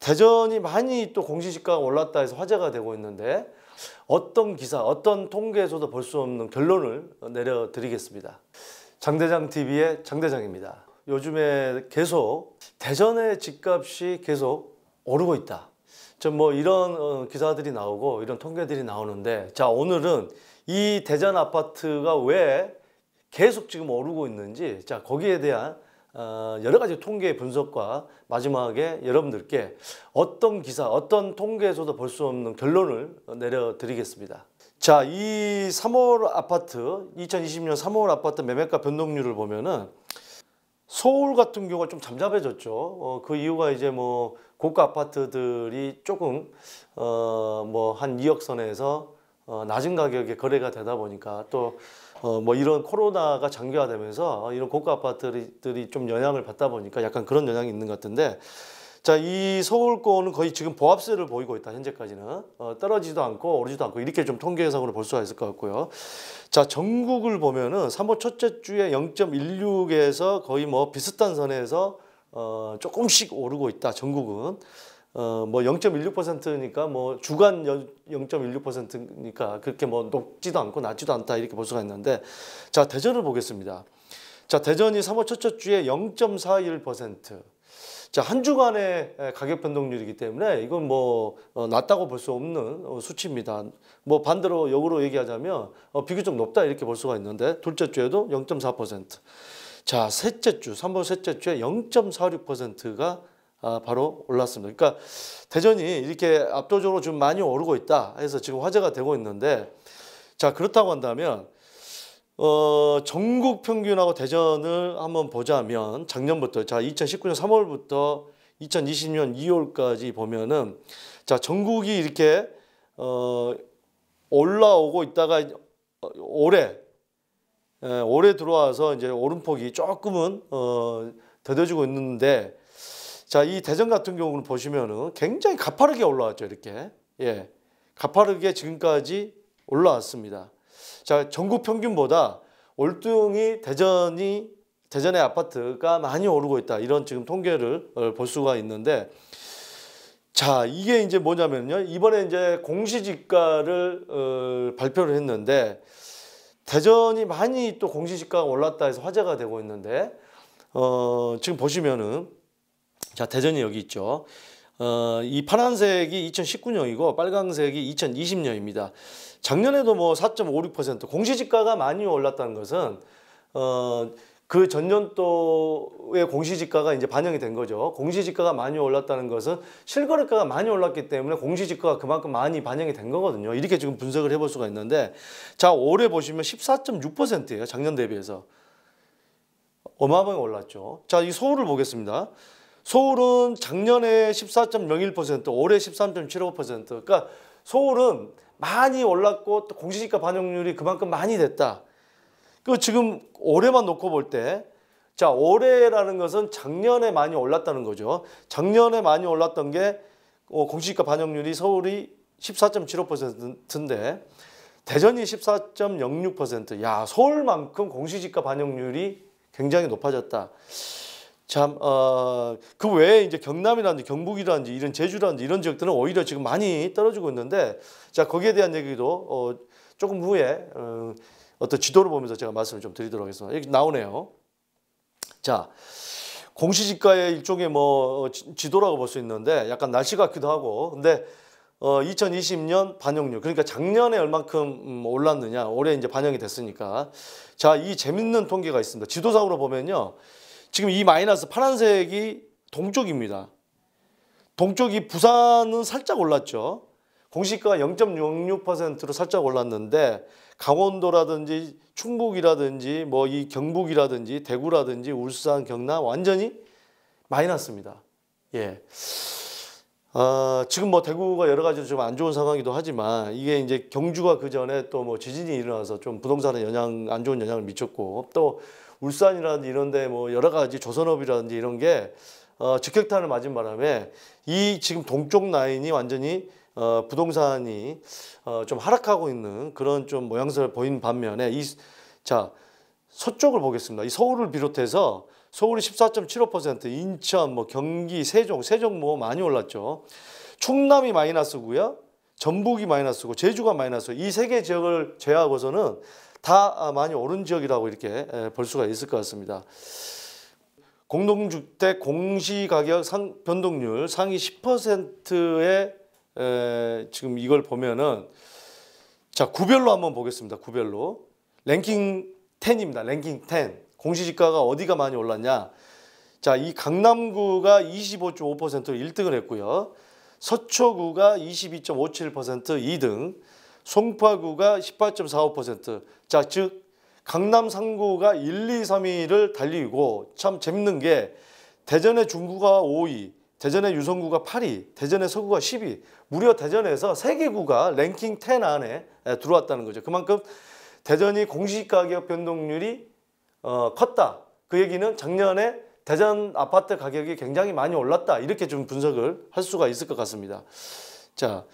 대전이 많이 또 공시지가가 올랐다 해서 화제가 되고 있는데 어떤 기사, 어떤 통계에서도 볼 수 없는 결론을 내려드리겠습니다. 장대장 TV의 장대장입니다. 요즘에 계속 대전의 집값이 계속 오르고 있다. 좀 뭐 이런 기사들이 나오고 이런 통계들이 나오는데, 자, 오늘은 이 대전 아파트가 왜 계속 지금 오르고 있는지, 자, 거기에 대한 여러 가지 통계 분석과 마지막에 여러분들께 어떤 기사, 어떤 통계에서도 볼 수 없는 결론을 내려드리겠습니다. 자, 이 3월 아파트, 2020년 3월 아파트 매매가 변동률을 보면은 서울 같은 경우가 좀 잠잠해졌죠. 그 이유가 이제 뭐 고가 아파트들이 조금 뭐 한 2억 선에서 낮은 가격에 거래가 되다 보니까 또 뭐 이런 코로나가 장기화되면서 이런 고가 아파트들이 좀 영향을 받다 보니까 약간 그런 영향이 있는 것 같은데, 자, 이 서울권은 거의 지금 보합세를 보이고 있다. 현재까지는 떨어지지도 않고 오르지도 않고 이렇게 좀 통계상으로 볼 수가 있을 것 같고요. 자, 전국을 보면은 3월 첫째 주에 0.16에서 거의 뭐 비슷한 선에서 조금씩 오르고 있다. 전국은 뭐 0.16%니까 뭐 주간 0.16%니까 그렇게 뭐 높지도 않고 낮지도 않다 이렇게 볼 수가 있는데, 자, 대전을 보겠습니다. 자, 대전이 3월 첫째 주에 0.41%. 자, 한 주간의 가격 변동률이기 때문에 이건 뭐 낮다고 볼 수 없는 수치입니다. 뭐 반대로 역으로 얘기하자면 비교적 높다 이렇게 볼 수가 있는데, 둘째 주에도 0.4%. 자, 셋째 주, 3월 셋째 주에 0.46%가 바로 올랐습니다. 그러니까 대전이 이렇게 압도적으로 좀 많이 오르고 있다 해서 지금 화제가 되고 있는데, 자, 그렇다고 한다면 전국 평균하고 대전을 한번 보자면 작년부터, 자, 2019년 3월부터 2020년 2월까지 보면은, 자, 전국이 이렇게 올라오고 있다가 올해 들어와서 이제 오름폭이 조금은 더뎌지고 있는데, 자, 이 대전 같은 경우는 보시면은 굉장히 가파르게 올라왔죠. 이렇게, 예, 가파르게 지금까지 올라왔습니다. 자, 전국 평균보다 월등히 대전의 아파트가 많이 오르고 있다. 이런 지금 통계를 볼 수가 있는데, 자, 이게 이제 뭐냐면요. 이번에 이제 공시지가를 발표를 했는데, 대전이 많이 또 공시지가가 올랐다 해서 화제가 되고 있는데, 지금 보시면은, 자, 대전이 여기 있죠. 이 파란색이 2019년이고 빨간색이 2020년입니다. 작년에도 뭐 4.56%, 공시지가가 많이 올랐다는 것은 그 전년도의 공시지가가 이제 반영이 된 거죠. 공시지가가 많이 올랐다는 것은 실거래가가 많이 올랐기 때문에 공시지가가 그만큼 많이 반영이 된 거거든요. 이렇게 지금 분석을 해볼 수가 있는데, 자, 올해 보시면 14.6%예요. 작년 대비해서 어마어마하게 올랐죠. 자, 이 서울을 보겠습니다. 서울은 작년에 14.01%, 올해 13.75%. 그러니까 서울은 많이 올랐고 또 공시지가 반영률이 그만큼 많이 됐다. 그 지금 올해만 놓고 볼 때, 자, 올해라는 것은 작년에 많이 올랐다는 거죠. 작년에 많이 올랐던 게 공시지가 반영률이 서울이 14.75%인데 대전이 14.06%. 야, 서울만큼 공시지가 반영률이 굉장히 높아졌다. 참, 그 외에 이제 경남이라든지 경북이라든지 이런 제주라든지 이런 지역들은 오히려 지금 많이 떨어지고 있는데, 자, 거기에 대한 얘기도 조금 후에 어떤 지도를 보면서 제가 말씀을 좀 드리도록 하겠습니다. 여기 나오네요. 자, 공시지가의 일종의 뭐 지도라고 볼 수 있는데 약간 날씨 같기도 하고, 근데 2020년 반영률, 그러니까 작년에 얼만큼 올랐느냐, 올해 이제 반영이 됐으니까. 자, 이 재밌는 통계가 있습니다. 지도상으로 보면요. 지금 이 마이너스 파란색이 동쪽입니다. 동쪽이 부산은 살짝 올랐죠. 공시지가가 0.06%로 살짝 올랐는데 강원도라든지 충북이라든지 뭐 이 경북이라든지 대구라든지 울산, 경남 완전히 마이너스입니다. 예. 지금 뭐 대구가 여러 가지로 좀 안 좋은 상황이기도 하지만 이게 이제 경주가 그 전에 또 뭐 지진이 일어나서 좀 부동산에 안 좋은 영향을 미쳤고, 또 울산이라든지 이런데 뭐 여러 가지 조선업이라든지 이런 게 직격탄을 맞은 바람에 이 지금 동쪽 라인이 완전히 부동산이 좀 하락하고 있는 그런 좀 모양새를 보인 반면에 자, 서쪽을 보겠습니다. 이 서울을 비롯해서 서울이 14.75%, 인천, 뭐 경기, 세종 뭐 많이 올랐죠. 충남이 마이너스고요. 전북이 마이너스고 제주가 마이너스. 이 세 개 지역을 제외하고서는 다 많이 오른 지역이라고 이렇게 볼 수가 있을 것 같습니다. 공동주택 공시가격 변동률 상위 10%의 지금 이걸 보면은 자, 구별로 한번 보겠습니다. 구별로. 랭킹 10입니다. 랭킹 10. 공시지가가 어디가 많이 올랐냐? 자, 이 강남구가 25.5% 1등을 했고요. 서초구가 22.57% 2등, 송파구가 18.45%. 자, 즉 강남 3구가 1, 2, 3위를 달리고 참 재밌는 게 대전의 중구가 5위, 대전의 유성구가 8위, 대전의 서구가 10위. 무려 대전에서 3개 구가 랭킹 10 안에 들어왔다는 거죠. 그만큼 대전이 공시가격 변동률이 컸다. 그 얘기는 작년에 대전 아파트 가격이 굉장히 많이 올랐다. 이렇게 좀 분석을 할 수가 있을 것 같습니다. 자,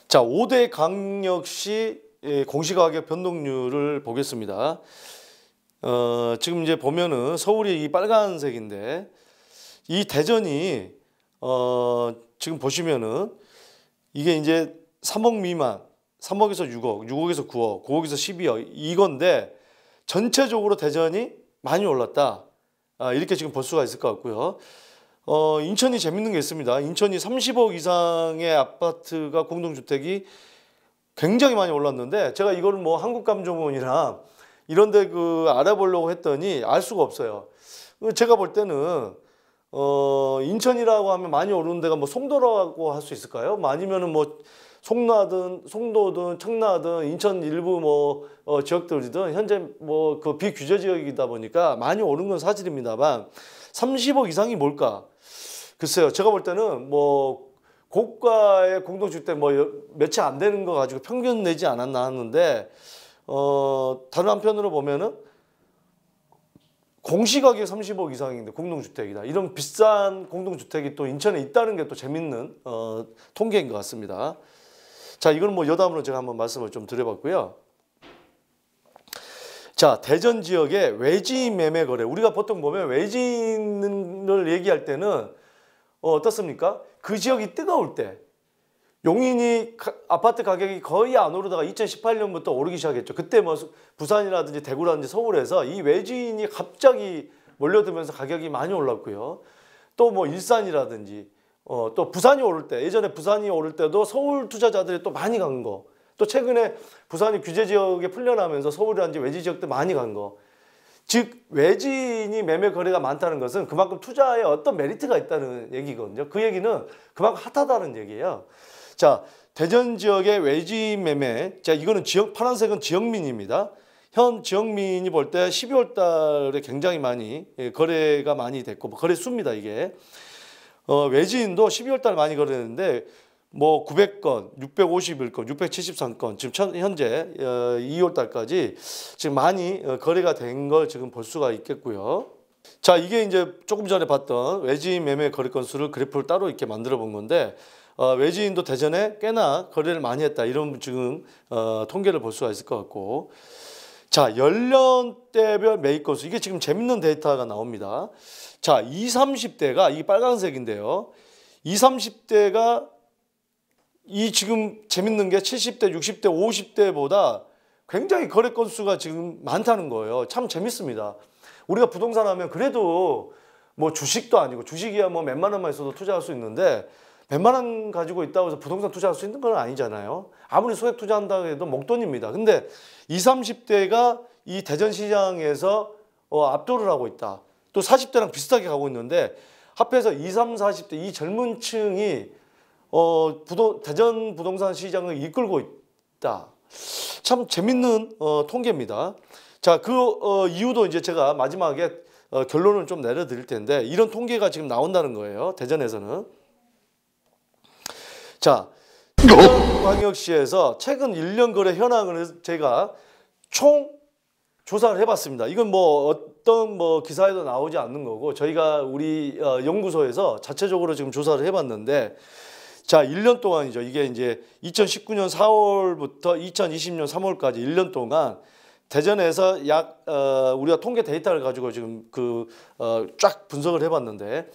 자, 5대 강역시 공시가격 변동률을 보겠습니다. 지금 이제 보면은 서울이 이 빨간색인데 이 대전이 지금 보시면은 이게 이제 3억 미만, 3억에서 6억, 6억에서 9억, 9억에서 12억 이건데 전체적으로 대전이 많이 올랐다. 이렇게 지금 볼 수가 있을 것 같고요. 인천이 재밌는 게 있습니다. 인천이 30억 이상의 아파트가 공동주택이 굉장히 많이 올랐는데 제가 이거를 뭐 한국감정원이나 이런 데 알아보려고 했더니 알 수가 없어요. 제가 볼 때는 인천이라고 하면 많이 오르는 데가 뭐 송도라고 할 수 있을까요? 뭐 아니면은 뭐 송도든 청라든 인천 일부 뭐 지역들이든 현재 뭐 그 비규제 지역이다 보니까 많이 오른 건 사실입니다만 30억 이상이 뭘까? 글쎄요. 제가 볼 때는 뭐 고가의 공동주택 뭐 몇 채 안 되는 거 가지고 평균 내지 않았나 하는데 다른 한편으로 보면은 공시가격 30억 이상인데 공동주택이다. 이런 비싼 공동주택이 또 인천에 있다는 게 또 재밌는 통계인 것 같습니다. 자, 이건 뭐 여담으로 제가 한번 말씀을 좀 드려봤고요. 자, 대전 지역의 외지인 매매 거래. 우리가 보통 보면 외지인을 얘기할 때는 어떻습니까? 그 지역이 뜨거울 때 용인이 아파트 가격이 거의 안 오르다가 2018년부터 오르기 시작했죠. 그때 뭐 부산이라든지 대구라든지 서울에서 이 외지인이 갑자기 몰려들면서 가격이 많이 올랐고요. 또 뭐 일산이라든지 또 부산이 오를 때, 예전에 부산이 오를 때도 서울 투자자들이 또 많이 간 거. 또 최근에 부산이 규제 지역에 풀려나면서 서울이라든지 외지 지역도 많이 간 거. 즉 외지인이 매매 거래가 많다는 것은 그만큼 투자에 어떤 메리트가 있다는 얘기거든요. 그 얘기는 그만큼 핫하다는 얘기예요. 자, 대전 지역의 외지인 매매. 자, 이거는 파란색은 지역민입니다. 현 지역민이 볼 때 12월 달에 굉장히 많이 거래가 많이 됐고 거래 수입니다, 이게. 외지인도 12월 달 많이 거래했는데 뭐 900건, 651건, 673건 지금 현재 2월 달까지 지금 많이 거래가 된 걸 지금 볼 수가 있겠고요. 자, 이게 이제 조금 전에 봤던 외지인 매매 거래 건수를 그래프를 따로 이렇게 만들어 본 건데 외지인도 대전에 꽤나 거래를 많이 했다. 이런 지금 통계를 볼 수가 있을 것 같고. 자, 연령대별 매입 건수. 이게 지금 재밌는 데이터가 나옵니다. 자, 20, 30대가 이 빨간색인데요. 20, 30대가 이 지금 재밌는 게 70대, 60대, 50대보다 굉장히 거래 건수가 지금 많다는 거예요. 참 재밌습니다. 우리가 부동산 하면 그래도 뭐 주식도 아니고 주식이야 뭐 몇만 원만 있어도 투자할 수 있는데 몇만 원 가지고 있다고 해서 부동산 투자할 수 있는 건 아니잖아요. 아무리 소액 투자한다고 해도 목돈입니다. 근데 20, 30대가 이 대전 시장에서 압도를 하고 있다. 또 40대랑 비슷하게 가고 있는데 합해서 20, 30, 40대 이 젊은 층이 대전 부동산 시장을 이끌고 있다. 참 재밌는 통계입니다. 자, 그 이유도 이제 제가 마지막에 결론을 좀 내려드릴 텐데 이런 통계가 지금 나온다는 거예요. 대전에서는. 자, 대전광역시에서 최근 1년 거래 현황을 제가 총 조사를 해봤습니다. 이건 뭐 어떤 뭐 기사에도 나오지 않는 거고 저희가 우리 연구소에서 자체적으로 지금 조사를 해봤는데 자, 1년 동안이죠. 이게 이제 2019년 4월부터 2020년 3월까지 1년 동안 대전에서 약 우리가 통계 데이터를 가지고 지금 쫙 분석을 해봤는데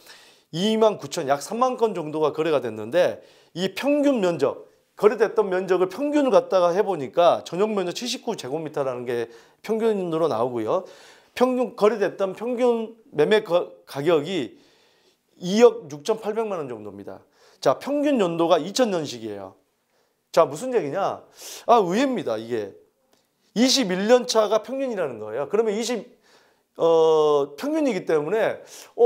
29,000 약 3만 건 정도가 거래가 됐는데 이 평균 면적 거래됐던 면적을 평균을 갖다가 해보니까 전용 면적 79제곱미터라는 게 평균으로 나오고요. 평균 거래됐던 평균 매매 가격이 2억 6,800만 원 정도입니다. 자, 평균 연도가 2000년식이에요. 자, 무슨 얘기냐? 의외입니다. 이게 21년 차가 평균이라는 거예요. 그러면 평균이기 때문에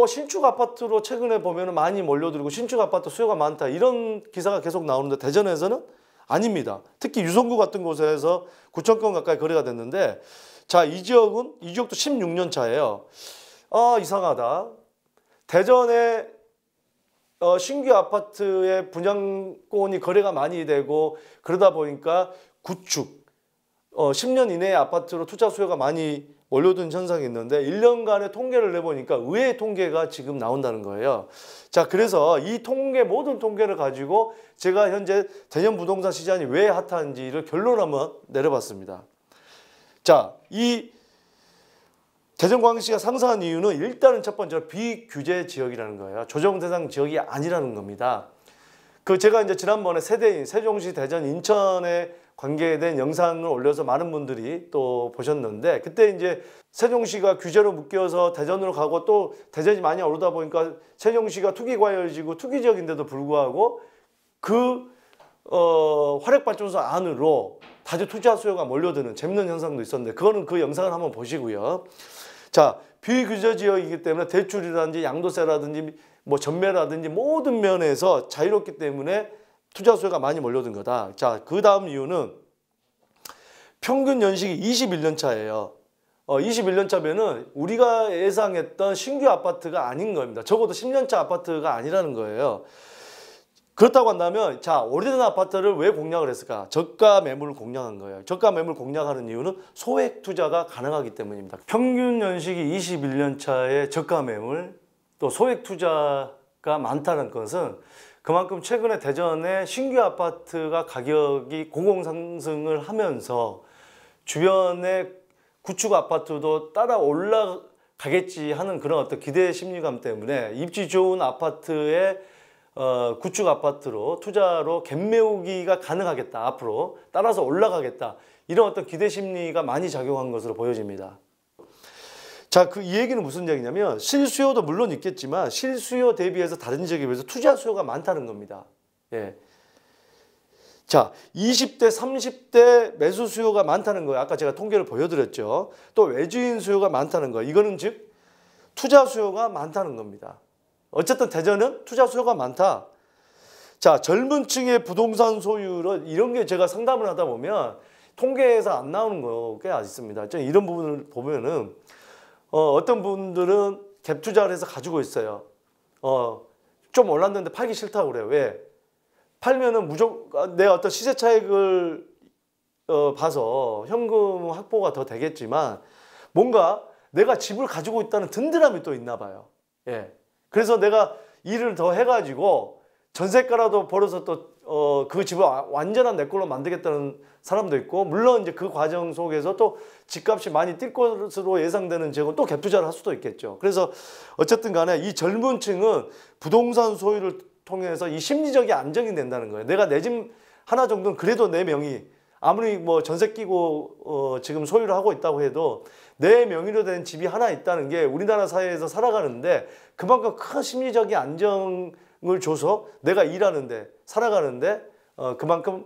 신축 아파트로 최근에 보면 많이 몰려들고 신축 아파트 수요가 많다 이런 기사가 계속 나오는데 대전에서는 아닙니다. 특히 유성구 같은 곳에서 9,000건 가까이 거래가 됐는데 자, 이 지역도 16년 차예요. 이상하다. 대전에 신규 아파트의 분양권이 거래가 많이 되고 그러다 보니까 구축 10년 이내의 아파트로 투자 수요가 많이 몰려든 현상이 있는데 1년간의 통계를 내보니까 의외의 통계가 지금 나온다는 거예요. 자, 그래서 이 모든 통계를 가지고 제가 현재 대전 부동산 시장이 왜 핫한지를 결론 한번 내려봤습니다. 자, 이 대전광역시가 상승한 이유는 일단은 첫 번째로 비규제 지역이라는 거예요. 조정 대상 지역이 아니라는 겁니다. 제가 이제 지난번에 세대인 세종시, 대전, 인천에 관계된 영상을 올려서 많은 분들이 또 보셨는데 그때 이제 세종시가 규제로 묶여서 대전으로 가고 또 대전이 많이 오르다 보니까 세종시가 투기과열지구 투기지역인데도 불구하고 화력발전소 안으로 다주 투자 수요가 몰려드는 재밌는 현상도 있었는데 그거는 그 영상을 한번 보시고요. 자, 비규제 지역이기 때문에 대출이라든지 양도세라든지 뭐 전매라든지 모든 면에서 자유롭기 때문에 투자 수요가 많이 몰려든 거다. 자, 그 다음 이유는 평균 연식이 21년 차예요. 21년 차면은 우리가 예상했던 신규 아파트가 아닌 겁니다. 적어도 10년 차 아파트가 아니라는 거예요. 그렇다고 한다면 자, 오래된 아파트를 왜 공략을 했을까? 저가 매물을 공략한 거예요. 저가 매물 공략하는 이유는 소액 투자가 가능하기 때문입니다. 평균 연식이 21년 차의 저가 매물 또 소액 투자가 많다는 것은 그만큼 최근에 대전의 신규 아파트가 가격이 공공상승을 하면서 주변의 구축 아파트도 따라 올라가겠지 하는 그런 어떤 기대 심리감 때문에 입지 좋은 아파트에 구축 아파트로 투자로 갭매우기가 가능하겠다. 앞으로 따라서 올라가겠다. 이런 어떤 기대 심리가 많이 작용한 것으로 보여집니다. 자, 이 얘기는 무슨 얘기냐면 실수요도 물론 있겠지만 실수요 대비해서 다른 지역에 비해서 투자 수요가 많다는 겁니다. 예. 자, 20대, 30대 매수 수요가 많다는 거예요. 아까 제가 통계를 보여드렸죠. 또 외주인 수요가 많다는 거예요. 이거는 즉 투자 수요가 많다는 겁니다. 어쨌든 대전은 투자 수요가 많다. 자, 젊은 층의 부동산 소유를 이런 게 제가 상담을 하다 보면 통계에서 안 나오는 거 꽤 있습니다. 이런 부분을 보면은 어떤 분들은 갭 투자를 해서 가지고 있어요. 좀 올랐는데 팔기 싫다고 그래요. 왜? 팔면은 무조건 내 어떤 시세 차익을 봐서 현금 확보가 더 되겠지만 뭔가 내가 집을 가지고 있다는 든든함이 또 있나 봐요. 예. 그래서 내가 일을 더 해가지고 전세가라도 벌어서 또 그 집을 완전한 내 걸로 만들겠다는 사람도 있고 물론 이제 그 과정 속에서 또 집값이 많이 뛸 것으로 예상되는 지역은 또 갭 투자를 할 수도 있겠죠. 그래서 어쨌든 간에 이 젊은 층은 부동산 소유를 통해서 이 심리적인 안정이 된다는 거예요. 내가 내 집 하나 정도는 그래도 내 명의 아무리 뭐 전세 끼고 지금 소유를 하고 있다고 해도 내 명의로 된 집이 하나 있다는 게 우리나라 사회에서 살아가는데 그만큼 큰 심리적인 안정을 줘서 내가 일하는데 살아가는데 그만큼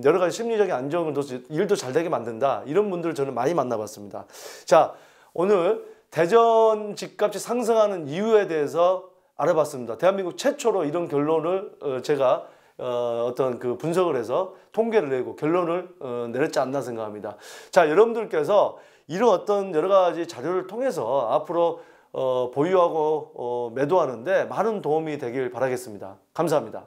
여러 가지 심리적인 안정을 줘서 일도 잘 되게 만든다. 이런 분들을 저는 많이 만나봤습니다. 자, 오늘 대전 집값이 상승하는 이유에 대해서 알아봤습니다. 대한민국 최초로 이런 결론을 제가 어떤 분석을 해서 통계를 내고 결론을 내렸지 않나 생각합니다. 자, 여러분들께서 이런 어떤 여러 가지 자료를 통해서 앞으로 보유하고 매도하는데 많은 도움이 되길 바라겠습니다. 감사합니다.